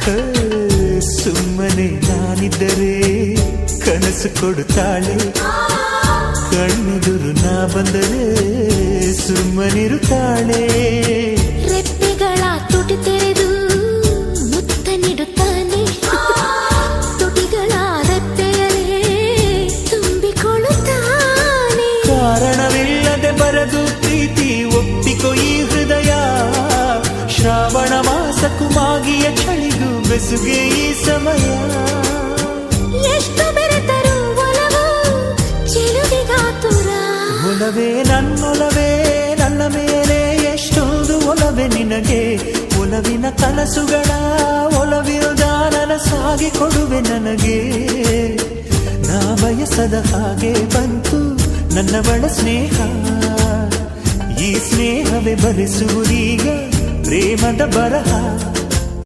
ಸುಮ್ಮನೆ ನಾನಿದ್ದರೆ ಕನಸು ಕೊಡುತ್ತಾಳೆ, ಕಣ್ಣೆದುರು ನಾ ಬಂದರೆ ಸುಮ್ಮನಿರುತ್ತಾಳೆ. ರೆಪ್ಪೆಗಳ ತುಟಿ ತೆರೆದು ಮುತ್ತ ನೀಡುತ್ತಾನೆ, ತುಟಿಗಳ ರೆಪ್ಪೆಯಲೇ ತುಂಬಿಕೊಳ್ಳುತ್ತಾನೆ. ಕಾರಣವಿಲ್ಲದೆ ಬರದು ಪ್ರೀತಿ ಒಪ್ಪಿಕೊ ಈ ಹೃದಯ, ಶ್ರಾವಣ ಮಾಸಕ್ಕೂ ಮಾಗಿಯ ಚಳಿಗೂ ಬೆಸುಗೆ ಈ ಸಮಯ. ಎಷ್ಟು ಬೆರೆತರೂ ಒಲವು ಚೆಲುವಿಗಾತುರ, ಒಲವೇ ನನ್ನೊಲವೇ ನನ್ನ ಮೇಲೆ ಎಷ್ಟೊಂದು ಒಲವೇ ನಿನಗೆ. ಒಲವಿನ ಕನಸುಗಳ ಒಲವಿರುದ ನನಸಾಗಿ ಕೊಡುವೆ ನನಗೆ. ನಾ ಬಯಸದ ಹಾಗೆ ಬಂತು ನನ್ನವಳ ಸ್ನೇಹ, ಈ ಸ್ನೇಹವೇ ಬರೆಸುವುದೀಗ ಪ್ರೇಮದ ಬರಹ.